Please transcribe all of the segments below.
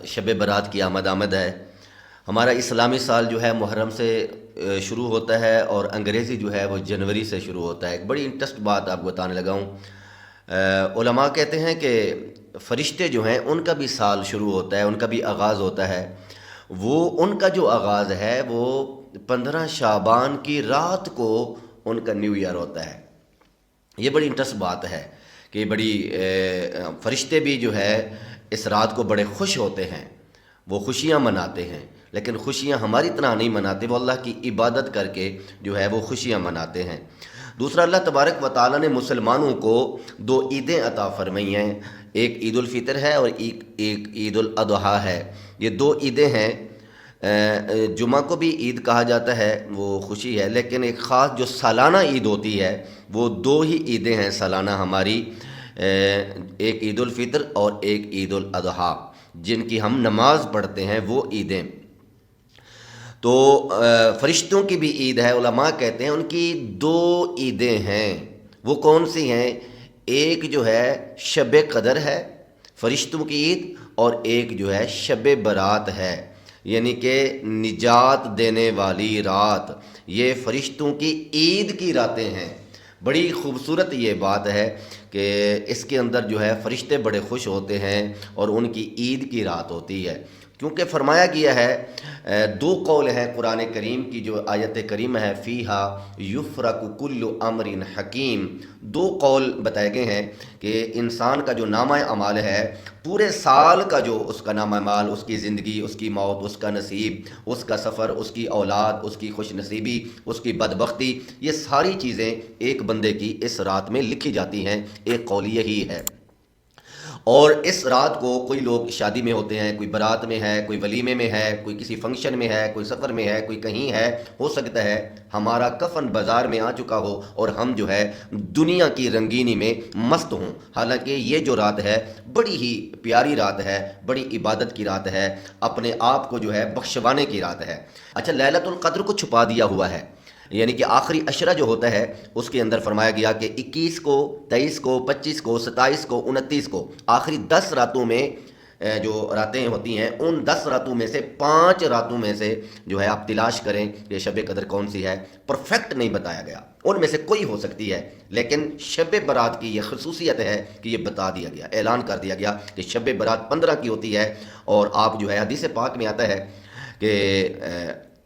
شب برات کی آمد ہے۔ ہمارا اسلامی سال جو ہے محرم سے شروع ہوتا ہے، اور انگریزی جو ہے وہ جنوری سے شروع ہوتا ہے۔ ایک بڑی انٹرسٹ بات آپ کو بتانے لگا ہوں۔ علماء کہتے ہیں کہ فرشتے جو ہیں ان کا بھی سال شروع ہوتا ہے، ان کا بھی آغاز ہوتا ہے۔ وہ ان کا جو آغاز ہے وہ 15 شعبان کی رات کو ان کا نیو ایئر ہوتا ہے۔ یہ بڑی انٹرسٹ بات ہے کہ بڑی فرشتے بھی جو ہے اس رات کو بڑے خوش ہوتے ہیں، وہ خوشیاں مناتے ہیں، لیکن خوشیاں ہماری طرح نہیں مناتے، وہ اللہ کی عبادت کر کے جو ہے وہ خوشیاں مناتے ہیں۔ دوسرا، اللہ تبارک و تعالیٰ نے مسلمانوں کو 2 عیدیں عطا فرمائی ہیں، ایک عید الفطر ہے اور ایک عید الاضحیٰ ہے۔ یہ 2 عیدیں ہیں۔ جمعہ کو بھی عید کہا جاتا ہے، وہ خوشی ہے، لیکن ایک خاص جو سالانہ عید ہوتی ہے وہ 2 ہی عیدیں ہیں سالانہ ہماری، ایک عید الفطر اور ایک عید الاضحیٰ، جن کی ہم نماز پڑھتے ہیں وہ عیدیں۔ تو فرشتوں کی بھی عید ہے، علماء کہتے ہیں ان کی 2 عیدیں ہیں۔ وہ کون سی ہیں؟ ایک جو ہے شب قدر ہے، فرشتوں کی عید، اور ایک جو ہے شب برات ہے، یعنی کہ نجات دینے والی رات۔ یہ فرشتوں کی عید کی راتیں ہیں۔ بڑی خوبصورت یہ بات ہے کہ اس کے اندر جو ہے فرشتے بڑے خوش ہوتے ہیں، اور ان کی عید کی رات ہوتی ہے، کیونکہ فرمایا گیا ہے 2 قول ہیں قرآن کریم کی، جو آیت کریمہ ہے فیہا یفرق کل امر حکیم۔ 2 قول بتائے گئے ہیں کہ انسان کا جو نامہ اعمال ہے، پورے سال کا جو اس کا نامہ اعمال، اس کی زندگی، اس کی موت، اس کا نصیب، اس کا سفر، اس کی اولاد، اس کی خوش نصیبی، اس کی بدبختی، یہ ساری چیزیں ایک بندے کی اس رات میں لکھی جاتی ہیں۔ ایک قول یہی ہے۔ اور اس رات کو کوئی لوگ شادی میں ہوتے ہیں، کوئی برات میں ہے، کوئی ولیمے میں ہے، کوئی کسی فنکشن میں ہے، کوئی سفر میں ہے، کوئی کہیں ہے۔ ہو سکتا ہے ہمارا کفن بازار میں آ چکا ہو اور ہم جو ہے دنیا کی رنگینی میں مست ہوں، حالانکہ یہ جو رات ہے بڑی ہی پیاری رات ہے، بڑی عبادت کی رات ہے، اپنے آپ کو جو ہے بخشوانے کی رات ہے۔ اچھا، لیلۃ القدر کو چھپا دیا ہوا ہے، یعنی کہ آخری عشرہ جو ہوتا ہے اس کے اندر فرمایا گیا کہ 21 کو، 23 کو، 25 کو، 27 کو، 29 کو، آخری 10 راتوں میں جو راتیں ہوتی ہیں، ان 10 راتوں میں سے 5 راتوں میں سے جو ہے آپ تلاش کریں کہ شب قدر کون سی ہے۔ پرفیکٹ نہیں بتایا گیا، ان میں سے کوئی ہو سکتی ہے، لیکن شب برات کی یہ خصوصیت ہے کہ یہ بتا دیا گیا، اعلان کر دیا گیا کہ شب برات 15 کی ہوتی ہے۔ اور آپ جو ہے حدیث پاک میں آتا ہے کہ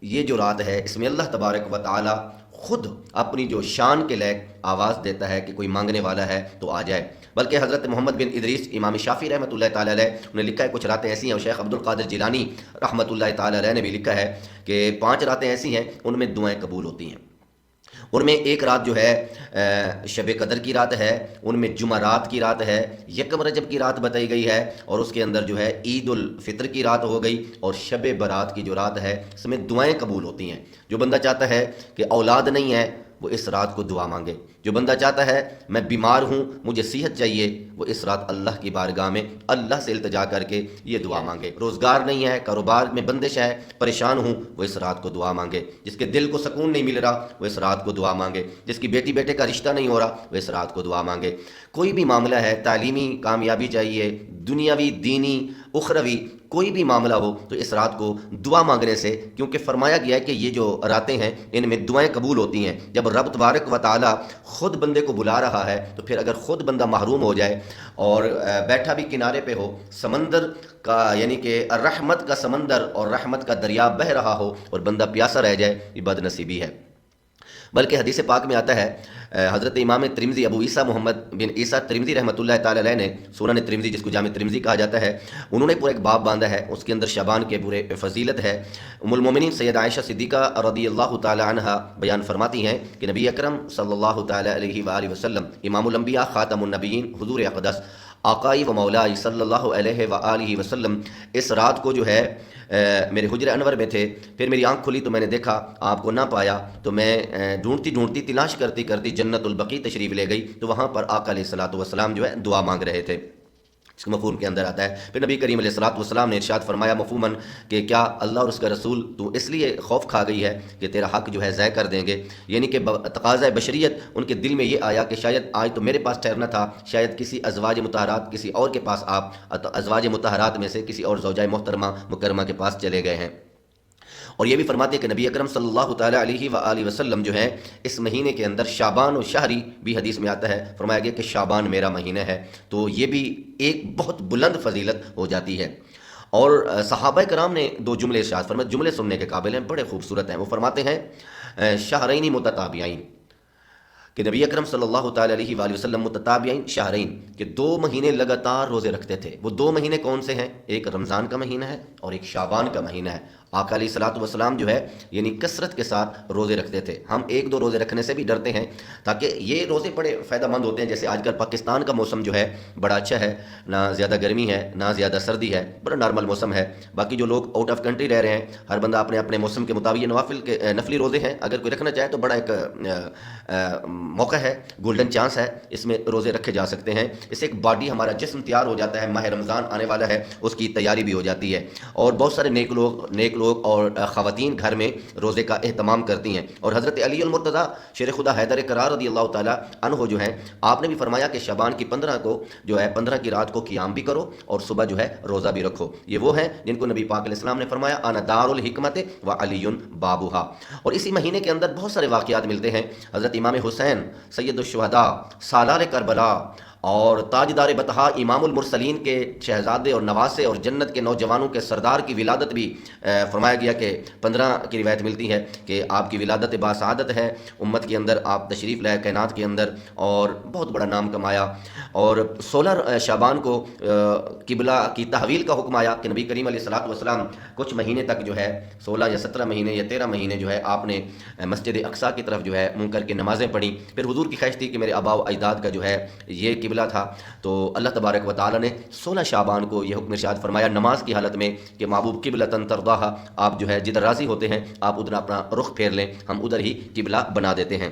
یہ جو رات ہے اس میں اللہ تبارک و تعالی خود اپنی جو شان کے لائق آواز دیتا ہے کہ کوئی مانگنے والا ہے تو آ جائے۔ بلکہ حضرت محمد بن ادریس امام شافعی رحمۃ اللہ تعالیٰ علیہ انہیں لکھا ہے کچھ راتیں ایسی ہیں، اور شیخ عبد القادر جیلانی رحمۃ اللہ تعالیٰ علیہ نے بھی لکھا ہے کہ 5 راتیں ایسی ہیں ان میں دعائیں قبول ہوتی ہیں۔ ان میں ایک رات جو ہے شب قدر کی رات ہے، ان میں جمعرات کی رات ہے، یکم رجب کی رات بتائی گئی ہے، اور اس کے اندر جو ہے عید الفطر کی رات ہو گئی، اور شب برات کی جو رات ہے اس میں دعائیں قبول ہوتی ہیں۔ جو بندہ چاہتا ہے کہ اولاد نہیں ہے وہ اس رات کو دعا مانگے، جو بندہ چاہتا ہے میں بیمار ہوں مجھے صحت چاہیے، وہ اس رات اللہ کی بارگاہ میں اللہ سے التجا کر کے یہ دعا مانگے۔ روزگار نہیں ہے، کاروبار میں بندش ہے، پریشان ہوں، وہ اس رات کو دعا مانگے۔ جس کے دل کو سکون نہیں مل رہا وہ اس رات کو دعا مانگے۔ جس کی بیٹی بیٹے کا رشتہ نہیں ہو رہا وہ اس رات کو دعا مانگے۔ کوئی بھی معاملہ ہے، تعلیمی کامیابی چاہیے، دنیاوی، دینی، اخروی، کوئی بھی معاملہ ہو تو اس رات کو دعا مانگنے سے، کیونکہ فرمایا گیا ہے کہ یہ جو راتیں ہیں ان میں دعائیں قبول ہوتی ہیں۔ جب رب تبارک و تعالی خود بندے کو بلا رہا ہے تو پھر اگر خود بندہ محروم ہو جائے اور بیٹھا بھی کنارے پہ ہو، سمندر کا یعنی کہ رحمت کا سمندر اور رحمت کا دریا بہہ رہا ہو اور بندہ پیاسا رہ جائے، یہ بد نصیبی ہے۔ بلکہ حدیث پاک میں آتا ہے، حضرت امام ترمذی ابو عیسیٰ محمد بن عیسیٰ ترمذی رحمۃ اللہ تعالیٰ علیہ نے سنن ترمذی، جس کو جامع ترمذی کہا جاتا ہے، انہوں نے پورا ایک باب باندھا ہے، اس کے اندر شعبان کے پورے فضیلت ہے۔ ام المومنین سید عائشہ صدیقہ رضی اللہ تعالیٰ عنہا بیان فرماتی ہیں کہ نبی اکرم صلی اللہ تعالیٰ علیہ وآلہ وسلم، امام الانبیاء، خاتم النبیین، حضور اقدس، آقائی و مولائی صلی اللہ علیہ وآلہ وسلم اس رات کو جو ہے میرے حجر انور میں تھے۔ پھر میری آنکھ کھلی تو میں نے دیکھا آپ کو نہ پایا، تو میں ڈھونڈتی ڈھونڈتی تلاش کرتی جنت البقیع تشریف لے گئی، تو وہاں پر آقا علیہ الصلوۃ والسلام جو ہے دعا مانگ رہے تھے۔ مفہوم کے اندر آتا ہے۔ پھر نبی کریم علیہ الصلوۃ والسلام نے ارشاد فرمایا مفہوماً کہ کیا اللہ اور اس کا رسول تو اس لیے خوف کھا گئی ہے کہ تیرا حق جو ہے ضائع کر دیں گے، یعنی کہ تقاضۂ بشریت ان کے دل میں یہ آیا کہ شاید آج تو میرے پاس ٹھہرنا تھا، شاید کسی ازواج مطہرات کسی اور کے پاس آپ ازواج مطہرات میں سے کسی اور زوجہ محترمہ مکرمہ کے پاس چلے گئے ہیں۔ اور یہ بھی فرماتے ہیں کہ نبی اکرم صلی اللہ تعالیٰ علیہ وآلہ وسلم جو ہے اس مہینے کے اندر شعبان و شہری بھی حدیث میں آتا ہے، فرمایا گیا کہ شعبان میرا مہینہ ہے، تو یہ بھی ایک بہت بلند فضیلت ہو جاتی ہے۔ اور صحابہ کرام نے دو جملے ارشاد فرمائے، جملے سننے کے قابل ہیں، بڑے خوبصورت ہیں۔ وہ فرماتے ہیں شہرین متتابعین، کہ نبی اکرم صلی اللہ تعالیٰ علیہ وآلہ وسلم متتابعین شہرین، کہ 2 مہینے لگاتار روزے رکھتے تھے۔ وہ 2 مہینے کون سے ہیں؟ ایک رمضان کا مہینہ ہے اور ایک شعبان کا مہینہ ہے۔ آقا علیہ الصلوۃ والسلام جو ہے یعنی کثرت کے ساتھ روزے رکھتے تھے۔ ہم 1-2 روزے رکھنے سے بھی ڈرتے ہیں، تاکہ یہ روزے بڑے فائدہ مند ہوتے ہیں۔ جیسے آج کل پاکستان کا موسم جو ہے بڑا اچھا ہے، نہ زیادہ گرمی ہے نہ زیادہ سردی ہے، بڑا نارمل موسم ہے۔ باقی جو لوگ آؤٹ آف کنٹری رہ رہے ہیں، ہر بندہ اپنے اپنے موسم کے مطابق نفلی روزے ہیں، اگر کوئی رکھنا چاہے تو بڑا ایک موقع ہے، گولڈن چانس ہے، اس میں روزے رکھے جا سکتے ہیں۔ اس سے ایک باڈی ہمارا جسم تیار ہو جاتا ہے، ماہ رمضان آنے والا ہے، اس کی تیاری بھی ہو جاتی ہے۔ اور بہت سارے نیک لوگ اور خواتین گھر میں روزے کا اہتمام کرتی ہیں۔ اور حضرت علی المرتضیٰ شیر خدا حیدر کرار رضی اللہ تعالیٰ عنہ جو ہیں، آپ نے بھی فرمایا کہ شعبان کی 15 کو جو ہے 15 کی رات کو قیام بھی کرو اور صبح جو ہے روزہ بھی رکھو۔ یہ وہ ہیں جن کو نبی پاک علیہ السلام نے فرمایا انا دار الحکمت و علی بابھا۔ اور اسی مہینے کے اندر بہت سارے واقعات ملتے ہیں۔ حضرت امام حسین سید الشہداء سالار کربلا اور تاجدار بطحا امام المرسلین کے شہزادے اور نواسے اور جنت کے نوجوانوں کے سردار کی ولادت بھی فرمایا گیا کہ 15 کی روایت ملتی ہے کہ آپ کی ولادت باسعادت ہے، امت کے اندر آپ تشریف لائے کائنات کے اندر اور بہت بڑا نام کمایا۔ اور 16 شعبان کو قبلہ کی تحویل کا حکم آیا کہ نبی کریم علیہ الصلوۃ والسلام کچھ مہینے تک جو ہے 16 یا 17 مہینے یا 13 مہینے جو ہے آپ نے مسجد اقصیٰ کی طرف جو ہے منہ کر کے نمازیں پڑھیں۔ پھر حضور کی خواہش تھی کہ میرے آباء و اجداد کا جو ہے یہ قبلہ تھا، تو اللہ تبارک و تعالیٰ نے 16 شعبان کو یہ حکم ارشاد فرمایا نماز کی حالت میں کہ محبوب قبلۃ ترضاھا، آپ جو ہے جدھر راضی ہوتے ہیں آپ ادھر اپنا رخ پھیر لیں، ہم ادھر ہی قبلہ بنا دیتے ہیں۔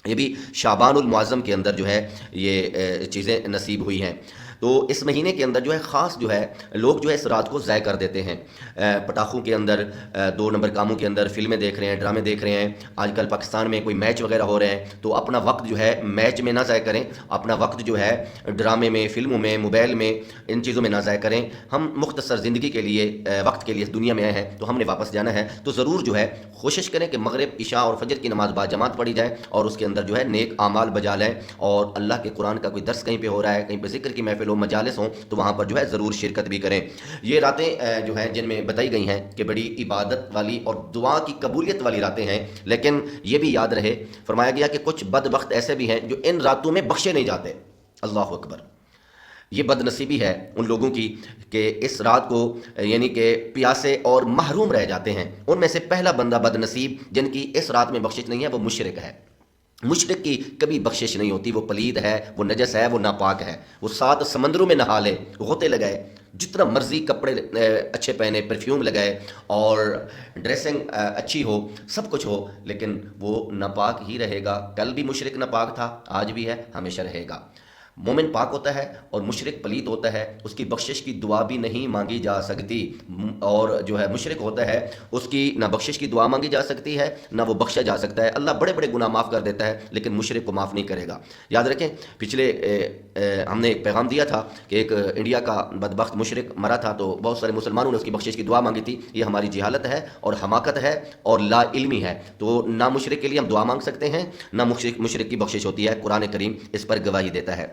یہ بھی شعبان المعظم کے اندر جو ہے یہ چیزیں نصیب ہوئی ہیں۔ تو اس مہینے کے اندر جو ہے خاص جو ہے لوگ جو ہے اس رات کو ضائع کر دیتے ہیں، پٹاخوں کے اندر، 2 نمبر کاموں کے اندر، فلمیں دیکھ رہے ہیں، ڈرامے دیکھ رہے ہیں۔ آج کل پاکستان میں کوئی میچ وغیرہ ہو رہے ہیں تو اپنا وقت جو ہے میچ میں نہ ضائع کریں، اپنا وقت جو ہے ڈرامے میں، فلموں میں، موبائل میں، ان چیزوں میں نہ ضائع کریں۔ ہم مختصر زندگی کے لیے وقت کے لیے اس دنیا میں آئے ہیں تو ہم نے واپس جانا ہے، تو ضرور جو ہے کوشش کریں کہ مغرب عشاء اور فجر کی نماز باجماعت پڑھی جائے اور اس کے اندر جو ہے نیک اعمال بجا لیں، اور اللہ کے قرآن کا کوئی درس کہیں پہ ہو رہا ہے، کہیں پہ ذکر کی محفل ہو، مجالس ہوں تو وہاں پر جو ہے ضرور شرکت بھی کریں۔ یہ راتیں جو ہیں جن میں بتائی گئی ہیں کہ بڑی عبادت والی اور دعا کی قبولیت والی راتیں ہیں، لیکن یہ بھی یاد رہے فرمایا گیا کہ کچھ بدبخت ایسے بھی ہیں جو ان راتوں میں بخشے نہیں جاتے۔ اللہ اکبر! یہ بد نصیبی ہے ان لوگوں کی کہ اس رات کو یعنی کہ پیاسے اور محروم رہ جاتے ہیں۔ ان میں سے پہلا بندہ بد نصیب جن کی اس رات میں بخشش نہیں ہے وہ مشرک ہے۔ مشرک کی کبھی بخشش نہیں ہوتی، وہ پلید ہے، وہ نجس ہے، وہ ناپاک ہے۔ وہ 7 سمندروں میں نہا لے، غوطے لگائے، جتنا مرضی کپڑے اچھے پہنے، پرفیوم لگائے اور ڈریسنگ اچھی ہو، سب کچھ ہو، لیکن وہ ناپاک ہی رہے گا۔ کل بھی مشرک ناپاک تھا، آج بھی ہے، ہمیشہ رہے گا۔ مومن پاک ہوتا ہے اور مشرک پلید ہوتا ہے، اس کی بخشش کی دعا بھی نہیں مانگی جا سکتی، اور جو ہے مشرک ہوتا ہے اس کی نہ بخشش کی دعا مانگی جا سکتی ہے نہ وہ بخشا جا سکتا ہے۔ اللہ بڑے بڑے گناہ معاف کر دیتا ہے لیکن مشرک کو معاف نہیں کرے گا۔ یاد رکھیں پچھلے ہم نے ایک پیغام دیا تھا کہ ایک انڈیا کا بدبخت مشرک مرا تھا تو بہت سارے مسلمانوں نے اس کی بخشش کی دعا مانگی تھی۔ یہ ہماری جہالت ہے اور حماقت ہے اور لا علمی ہے، تو نہ مشرک کے لیے ہم دعا مانگ سکتے ہیں نہ مشرک کی بخشش ہوتی ہے۔ قرآن کریم اس پر گواہی دیتا ہے۔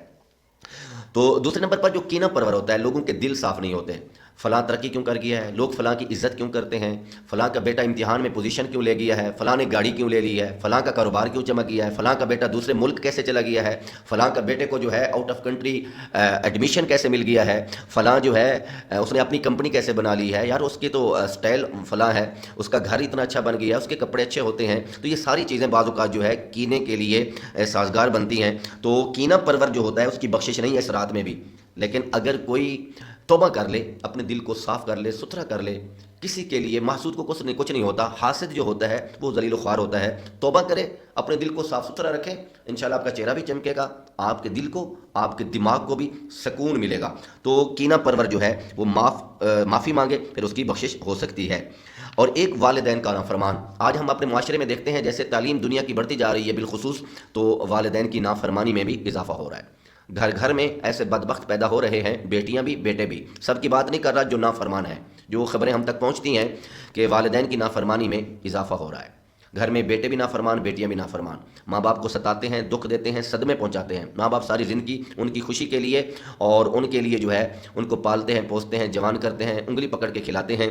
تو دوسرے نمبر پر جو کینہ پرور ہوتا ہے، لوگوں کے دل صاف نہیں ہوتے۔ فلاں ترقی کیوں کر گیا ہے، لوگ فلاں کی عزت کیوں کرتے ہیں، فلاں کا بیٹا امتحان میں پوزیشن کیوں لے گیا ہے، فلاں نے گاڑی کیوں لے لی ہے، فلاں کا کاروبار کیوں چمک گیا ہے، فلاں کا بیٹا دوسرے ملک کیسے چلا گیا ہے، فلاں کا بیٹے کو جو ہے آؤٹ آف کنٹری ایڈمیشن کیسے مل گیا ہے، فلاں جو ہے اس نے اپنی کمپنی کیسے بنا لی ہے، یار اس کی تو سٹائل فلاں ہے، اس کا گھر اتنا اچھا بن گیا ہے، اس کے کپڑے اچھے ہوتے ہیں۔ تو یہ ساری چیزیں بعض اوقات جو ہے کینے کے لیے سازگار بنتی ہیں۔ تو کینہ پرور جو ہوتا ہے اس کی بخشش نہیں ہے اس رات میں بھی، لیکن اگر کوئی توبہ کر لے، اپنے دل کو صاف کر لے، ستھرا کر لے. کسی کے لیے محسود کو کچھ نہیں ہوتا. حاسد جو ہوتا ہے وہ ذلیل و خوار ہوتا ہے. توبہ کرے، اپنے دل کو صاف ستھرا رکھے، انشاءاللہ آپ کا چہرہ بھی چمکے گا، آپ کے دل کو، آپ کے دماغ کو بھی سکون ملے گا. تو کینہ پرور جو ہے وہ معافی مانگے، پھر اس کی بخشش ہو سکتی ہے. اور ایک والدین کا نافرمان. آج ہم اپنے معاشرے میں دیکھتے ہیں جیسے تعلیم دنیا کی بڑھتی جا رہی ہے بالخصوص، تو والدین کی نافرمانی میں بھی اضافہ ہو رہا ہے. گھر گھر میں ایسے بدبخت پیدا ہو رہے ہیں، بیٹیاں بھی بیٹے بھی. سب کی بات نہیں کر رہا جو نافرمان ہے. جو خبریں ہم تک پہنچتی ہیں کہ والدین کی نافرمانی میں اضافہ ہو رہا ہے. گھر میں بیٹے بھی نافرمان، بیٹیاں بھی نافرمان. ماں باپ کو ستاتے ہیں، دکھ دیتے ہیں، صدمے پہنچاتے ہیں. ماں باپ ساری زندگی ان کی خوشی کے لیے اور ان کے لیے جو ہے ان کو پالتے ہیں، پوستے ہیں، جوان کرتے ہیں، انگلی پکڑ کے کھلاتے ہیں.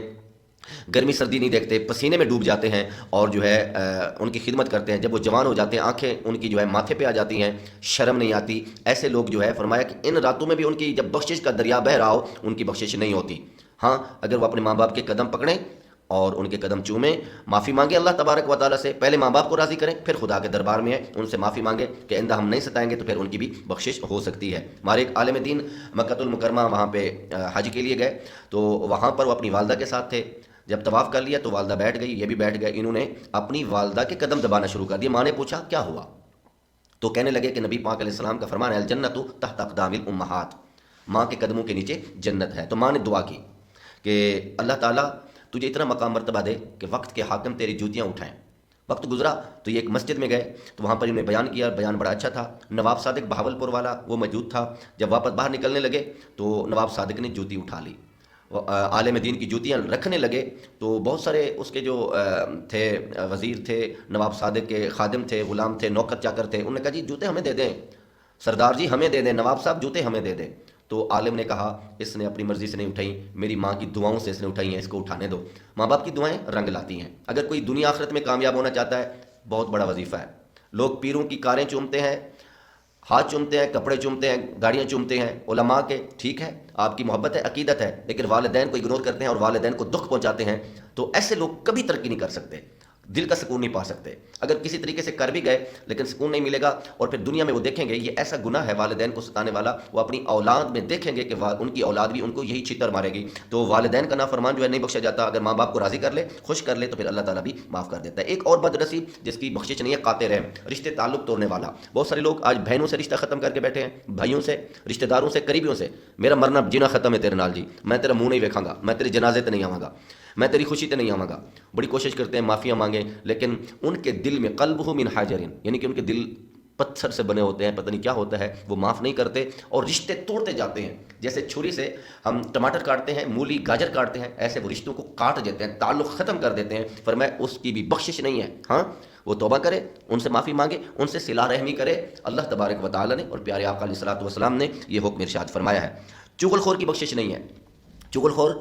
گرمی سردی نہیں دیکھتے، پسینے میں ڈوب جاتے ہیں اور جو ہے ان کی خدمت کرتے ہیں. جب وہ جوان ہو جاتے ہیں، آنکھیں ان کی جو ہے ماتھے پہ آ جاتی ہیں، شرم نہیں آتی. ایسے لوگ جو ہے فرمایا کہ ان راتوں میں بھی ان کی جب بخشش کا دریا بہہ رہا ہو، ان کی بخشش نہیں ہوتی. ہاں، اگر وہ اپنے ماں باپ کے قدم پکڑیں اور ان کے قدم چومیں، معافی مانگے اللہ تبارک و تعالیٰ سے. پہلے ماں باپ کو راضی کریں، پھر خدا کے دربار میں ان سے معافی مانگے کہ آئندہ ہم نہیں ستائیں گے، تو پھر ان کی بھی بخشش ہو سکتی ہے. ہمارے ایک عالم دین مکۃ المکرمہ وہاں پہ حج کے لیے گئے، تو وہاں پر وہ اپنی والدہ کے ساتھ تھے. جب طواف کر لیا تو والدہ بیٹھ گئی، یہ بھی بیٹھ گئے. انہوں نے اپنی والدہ کے قدم دبانا شروع کر دیا. ماں نے پوچھا کیا ہوا؟ تو کہنے لگے کہ نبی پاک علیہ السلام کا فرمان ہے الجنت تحت اقدام الامہات، ماں کے قدموں کے نیچے جنت ہے. تو ماں نے دعا کی کہ اللہ تعالیٰ تجھے اتنا مقام مرتبہ دے کہ وقت کے حاکم تیری جوتیاں اٹھائیں. وقت گزرا تو یہ ایک مسجد میں گئے، تو وہاں پر انہوں نے بیان کیا. بیان بڑا اچھا تھا. نواب صادق بہاولپور والا وہ موجود تھا. جب واپس باہر نکلنے لگے تو نواب صادق نے جوتی اٹھا لی. عالم دین کی جوتیاں رکھنے لگے تو بہت سارے اس کے جو تھے وزیر تھے، نواب صادق کے خادم تھے، غلام تھے، نوکر چاکر تھے. انہوں نے کہا جی جوتے ہمیں دے دیں، سردار جی ہمیں دے دیں، نواب صاحب جوتے ہمیں دے دیں. تو عالم نے کہا اس نے اپنی مرضی سے نہیں اٹھائی، میری ماں کی دعاؤں سے اس نے اٹھائی ہیں، اس کو اٹھانے دو. ماں باپ کی دعائیں رنگ لاتی ہیں. اگر کوئی دنیا آخرت میں کامیاب ہونا چاہتا ہے، بہت بڑا وظیفہ ہے. لوگ پیروں کی کاریں چومتے ہیں، ہاتھ چومتے ہیں، کپڑے چومتے ہیں، گاڑیاں چومتے ہیں علماء کے. ٹھیک ہے، آپ کی محبت ہے، عقیدت ہے، لیکن والدین کو اگنور کرتے ہیں اور والدین کو دکھ پہنچاتے ہیں. تو ایسے لوگ کبھی ترقی نہیں کر سکتے، دل کا سکون نہیں پا سکتے. اگر کسی طریقے سے کر بھی گئے لیکن سکون نہیں ملے گا. اور پھر دنیا میں وہ دیکھیں گے یہ ایسا گناہ ہے والدین کو ستانے والا، وہ اپنی اولاد میں دیکھیں گے کہ ان کی اولاد بھی ان کو یہی چھتر مارے گی. تو والدین کا نافرمان جو ہے نہیں بخشا جاتا. اگر ماں باپ کو راضی کر لے، خوش کر لے، تو پھر اللہ تعالیٰ بھی معاف کر دیتا ہے. ایک اور بد نصیب جس کی بخشش نہیں ہے، قاطع رحم، رشتے تعلق توڑنے والا. بہت سارے لوگ آج بہنوں سے رشتہ ختم کر کے بیٹھے ہیں، بھائیوں سے، رشتہ داروں سے، قریبیوں سے. میرا مرنا جینا ختم ہے تیرے نال جی، میں تیرا منہ نہیں ویکھاں گا، میں تیرے جنازے تے نہیں آواں گا، میں تیری خوشی تے نہیں آواں گا. بڑی کوشش کرتے ہیں معافیاں مانگیں، لیکن ان کے دل میں قلبہ من حجر، یعنی کہ ان کے دل پتھر سے بنے ہوتے ہیں، پتہ نہیں کیا ہوتا ہے، وہ معاف نہیں کرتے اور رشتے توڑتے جاتے ہیں. جیسے چھری سے ہم ٹماٹر کاٹتے ہیں، مولی گاجر کاٹتے ہیں، ایسے وہ رشتوں کو کاٹ دیتے ہیں، تعلق ختم کر دیتے ہیں. فرمایا اس کی بھی بخشش نہیں ہے. ہاں، وہ توبہ کرے، ان سے معافی مانگے، ان سے صلہ رحمی کرے. اللہ تبارک و تعالیٰ نے اور پیارے آقا علیہ الصلوۃ والسلام نے یہ حکم ارشاد فرمایا ہے. چغل خور کی بخشش نہیں ہے. چغل خور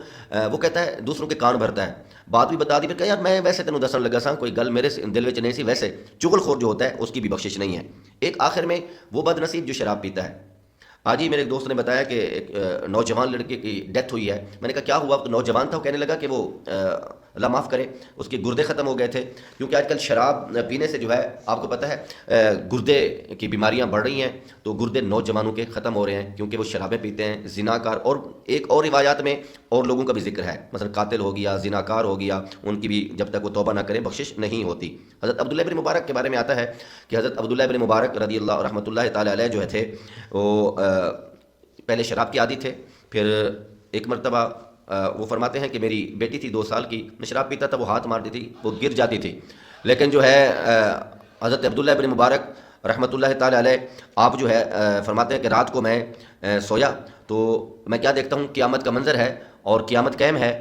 وہ کہتا ہے دوسروں کے کان بھرتا ہے، بات بھی بتا دی، پھر کہ یار میں ویسے تینوں دسن لگا سا، کوئی گل میرے دل میں نہیں سی. ویسے چغل خور جو ہوتا ہے اس کی بھی بخشش نہیں ہے. ایک آخر میں وہ بد نصیب جو شراب پیتا ہے. آج ہی میرے ایک دوست نے بتایا کہ ایک نوجوان لڑکے کی ڈیتھ ہوئی ہے. میں نے کہا کیا ہوا؟ تو نوجوان تھا، وہ کہنے لگا کہ وہ اللہ معاف کرے اس کے گردے ختم ہو گئے تھے. کیونکہ آج کل شراب پینے سے جو ہے آپ کو پتہ ہے گردے کی بیماریاں بڑھ رہی ہیں. تو گردے نوجوانوں کے ختم ہو رہے ہیں کیونکہ وہ شرابیں پیتے ہیں، زناکار. اور ایک اور روایات میں اور لوگوں کا بھی ذکر ہے، مثلا قاتل ہو گیا، زناکار ہو گیا، ان کی بھی جب تک وہ توبہ نہ کریں بخشش نہیں ہوتی. حضرت عبداللہ بن مبارک کے بارے میں آتا ہے کہ حضرت عبداللہ بن مبارک رضی اللہ رحمۃ اللہ تعالیٰ علیہ جو تھے، وہ پہلے شراب کے عادی تھے. پھر ایک مرتبہ وہ فرماتے ہیں کہ میری بیٹی تھی 2 سال کی، میں شراب پیتا تھا، وہ ہاتھ مارتی تھی، وہ گر جاتی تھی. لیکن جو ہے حضرت عبداللہ بن مبارک رحمۃ اللہ تعالیٰ علیہ آپ جو ہے فرماتے ہیں کہ رات کو میں سویا تو میں کیا دیکھتا ہوں، قیامت کا منظر ہے اور قیامت قائم ہے.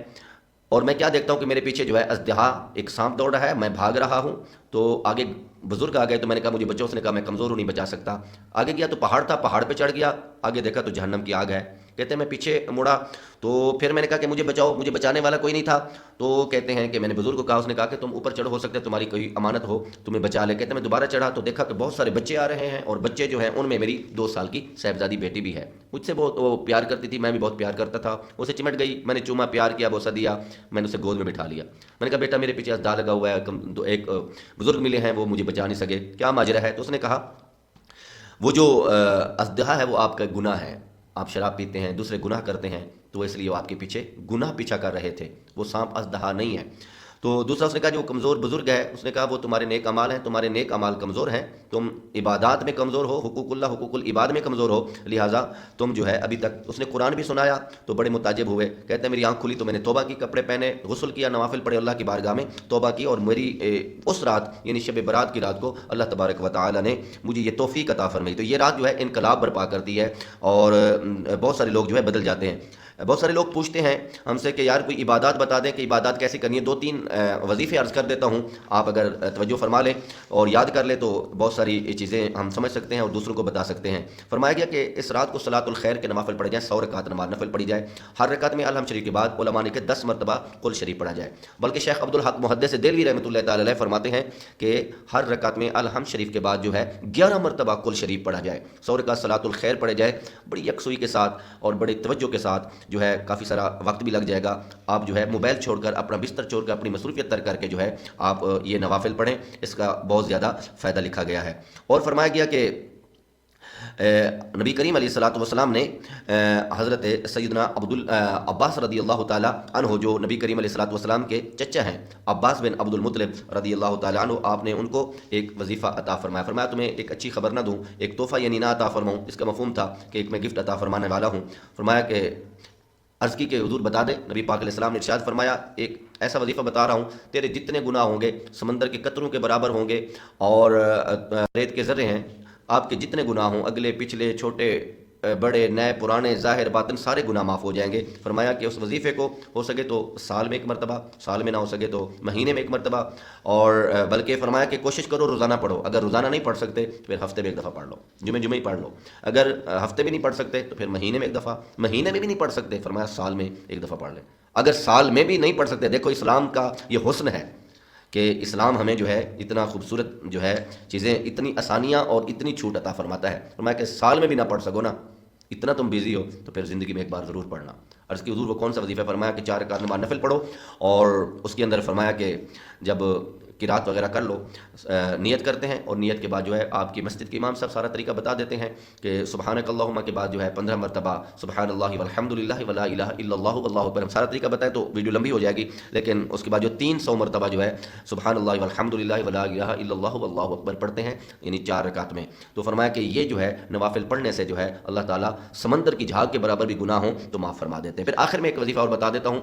اور میں کیا دیکھتا ہوں کہ میرے پیچھے جو ہے ازدہا ایک سانپ دوڑ رہا ہے، میں بھاگ رہا ہوں. تو آگے بزرگ آ گئے تو میں نے کہا مجھے بچو. اس نے کہا میں کمزور ہوں، نہیں بچا سکتا. آگے گیا تو پہاڑ تھا، پہاڑ پہ چڑھ گیا، آگے دیکھا تو جہنم کی آگ ہے. کہتے ہیں میں پیچھے مڑا تو پھر میں نے کہا کہ مجھے بچاؤ، مجھے بچانے والا کوئی نہیں تھا. تو کہتے ہیں کہ میں نے بزرگ کو کہا، اس نے کہا کہ تم اوپر چڑھ، ہو سکتا ہے تمہاری کوئی امانت ہو تمہیں بچا لے. کہتے ہیں میں دوبارہ چڑھا تو دیکھا کہ بہت سارے بچے آ رہے ہیں اور بچے جو ہیں ان میں میری 2 سال کی صاحبزادی بیٹی بھی ہے. مجھ سے بہت وہ پیار کرتی تھی، میں بھی بہت پیار کرتا تھا. اسے چمٹ گئی، میں نے چوما، پیار کیا، بوسہ دیا، میں نے اسے گود میں بٹھا لیا. میں نے کہا بیٹا میرے پیچھے ازدہا لگا ہوا ہے، ایک بزرگ ملے ہیں وہ مجھے بچا نہیں سکے، کیا ماجرا ہے؟ تو اس نے کہا وہ جو ازدہا ہے وہ آپ کا گناہ ہے، آپ شراب پیتے ہیں، دوسرے گناہ کرتے ہیں، تو اس لیے وہ آپ کے پیچھے گناہ پیچھا کر رہے تھے، وہ سانپ ازدہا نہیں ہے۔ تو دوسرا اس نے کہا جو کمزور بزرگ ہے، اس نے کہا وہ تمہارے نیک اعمال ہیں، تمہارے نیک اعمال کمزور ہیں، تم عبادات میں کمزور ہو، حقوق اللہ حقوق العباد میں کمزور ہو، لہٰذا تم جو ہے ابھی تک۔ اس نے قرآن بھی سنایا تو بڑے متعجب ہوئے، کہتے ہیں میری آنکھ کھلی تو میں نے توبہ کی، کپڑے پہنے، غسل کیا، نوافل پڑھے، اللہ کی بارگاہ میں توبہ کی، اور میری اس رات یعنی شب برات کی رات کو اللہ تبارک و تعالی نے مجھے یہ توفیق عطا فرمائی۔ تو یہ رات جو ہے انقلاب برپا کرتی ہے، اور بہت سارے لوگ جو ہے بدل جاتے ہیں۔ بہت سارے لوگ پوچھتے ہیں ہم سے کہ یار کوئی عبادات بتا دیں کہ عبادات کیسی کرنی ہے۔ 2-3 وظیفے عرض کر دیتا ہوں، آپ اگر توجہ فرما لیں اور یاد کر لیں تو بہت ساری چیزیں ہم سمجھ سکتے ہیں اور دوسروں کو بتا سکتے ہیں۔ فرمایا گیا کہ اس رات کو صلاۃ الخیر کے نوافل پڑھے جائیں، 100 رکعت نماز نفل پڑھی جائے، ہر رکعت میں الحمد شریف کے بعد علماء نے کہ 10 مرتبہ قل شریف پڑھا جائے۔ بلکہ شیخ عبدالحق محدث دہلوی رحمۃ اللہ تعالی علیہ فرماتے ہیں کہ ہر رکعت میں الحمد شریف کے بعد جو ہے 11 مرتبہ قل شریف پڑھا جائے، 100 رکعت صلاۃ الخیر پڑھے جائے، بڑی یکسوئی کے ساتھ اور بڑی توجہ کے ساتھ جو ہے، کافی سارا وقت بھی لگ جائے گا۔ آپ جو ہے موبائل چھوڑ کر، اپنا بستر چھوڑ کر، اپنی مصروفیت ترک کر کے جو ہے آپ یہ نوافل پڑھیں، اس کا بہت زیادہ فائدہ لکھا گیا ہے۔ اور فرمایا گیا کہ نبی کریم علیہ الصلوۃ والسلام نے حضرت سیدنا عباس رضی اللہ تعالیٰ عنہ، جو نبی کریم علیہ الصلوۃ والسلام کے چچا ہیں، عباس بن عبد المطلب رضی اللہ تعالیٰ عنہ، آپ نے ان کو ایک وظیفہ عطا فرمایا۔ فرمایا تمہیں ایک اچھی خبر نہ دوں، ایک تحفہ یعنی نہ عطا فرماؤں؟ اس کا مفہوم تھا کہ ایک میں گفٹ عطا فرمانے والا ہوں۔ فرمایا کہ عرض کی کہ حضور بتا دیں۔ نبی پاک علیہ السلام نے ارشاد فرمایا ایک ایسا وظیفہ بتا رہا ہوں، تیرے جتنے گناہ ہوں گے سمندر کے قطروں کے برابر ہوں گے، اور ریت کے ذرے ہیں، آپ کے جتنے گناہ ہوں، اگلے پچھلے چھوٹے بڑے نئے پرانے ظاہر باطن، سارے گناہ معاف ہو جائیں گے۔ فرمایا کہ اس وظیفے کو ہو سکے تو سال میں ایک مرتبہ، سال میں نہ ہو سکے تو مہینے میں ایک مرتبہ، اور بلکہ فرمایا کہ کوشش کرو روزانہ پڑھو، اگر روزانہ نہیں پڑھ سکتے تو پھر ہفتے میں ایک دفعہ پڑھ لو، جمعے ہی پڑھ لو، اگر ہفتے میں نہیں پڑھ سکتے تو پھر مہینے میں ایک دفعہ، مہینے میں بھی نہیں پڑھ سکتے فرمایا سال میں ایک دفعہ پڑھ لیں، اگر سال میں بھی نہیں پڑھ سکتے۔ دیکھو اسلام کا یہ حسن ہے کہ اسلام ہمیں جو ہے اتنا خوبصورت جو ہے چیزیں، اتنی آسانیاں اور اتنی چھوٹ عطا فرماتا ہے۔ فرمایا کہ سال میں بھی نہ پڑھ سکو نا، اتنا تم بیزی ہو تو پھر زندگی میں ایک بار ضرور پڑھنا۔ عرض کی حضور وہ کون سا وظیفہ؟ فرمایا کہ 4 رکعت نماز نفل پڑھو، اور اس کے اندر فرمایا کہ جب قرات وغیرہ کر لو، نیت کرتے ہیں، اور نیت کے بعد جو ہے آپ کی مسجد کے امام صاحب سارا طریقہ بتا دیتے ہیں کہ سبحانک اللہم کے بعد جو ہے 15 مرتبہ سبحان اللہ والحمد للہ ولا الہ الا اللہ واللہ اکبر۔ ہم سارا طریقہ بتائیں تو ویڈیو لمبی ہو جائے گی، لیکن اس کے بعد جو 300 مرتبہ جو ہے سبحان اللہ والحمد للہ ولا الہ الا اللہ واللہ اکبر پڑھتے ہیں، یعنی 4 رکعت میں۔ تو فرمایا کہ یہ جو ہے نوافل پڑھنے سے جو ہے اللہ تعالیٰ سمندر کی جھاگ کے برابر بھی گناہ ہوں تو معاف فرما دیتے ہیں۔ پھر آخر میں ایک وظیفہ اور بتا دیتا ہوں،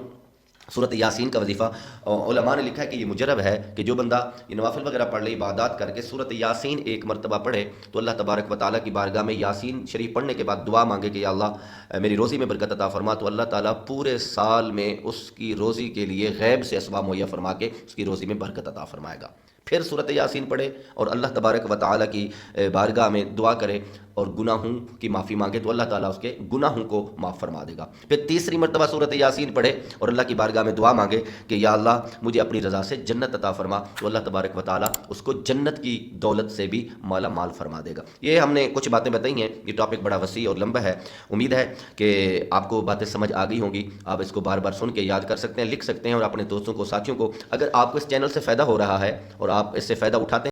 سورۃ یاسین کا وظیفہ۔ علماء نے لکھا ہے کہ یہ مجرب ہے کہ جو بندہ یہ نوافل وغیرہ پڑھ لے، عبادات کر کے سورۃ یاسین ایک مرتبہ پڑھے تو اللہ تبارک و تعالیٰ کی بارگاہ میں یاسین شریف پڑھنے کے بعد دعا مانگے کہ یا اللہ میری روزی میں برکت عطا فرما، تو اللہ تعالیٰ پورے سال میں اس کی روزی کے لیے غیب سے اسباب مہیا فرما کے اس کی روزی میں برکت عطا فرمائے گا۔ پھر سورۃ یاسین پڑھے اور اللہ تبارک و تعالیٰ کی بارگاہ میں دعا کرے اور گناہوں کی معافی مانگے تو اللہ تعالیٰ اس کے گناہوں کو معاف فرما دے گا۔ پھر تیسری مرتبہ سورۃ یاسین پڑھے اور اللہ کی بارگاہ میں دعا مانگے کہ یا اللہ مجھے اپنی رضا سے جنت عطا فرما، تو اللہ تبارک و تعالیٰ اس کو جنت کی دولت سے بھی مالا مال فرما دے گا۔ یہ ہم نے کچھ باتیں بتائی ہیں، یہ ٹاپک بڑا وسیع اور لمبا ہے، امید ہے کہ آپ کو باتیں سمجھ آ گئی ہوں گی۔ آپ اس کو بار بار سن کے یاد کر سکتے ہیں، لکھ سکتے ہیں، اور اپنے دوستوں کو، ساتھیوں کو، اگر آپ کو اس چینل سے فائدہ ہو رہا ہے اور آپ اس سے فائدہ اٹھاتے ہیں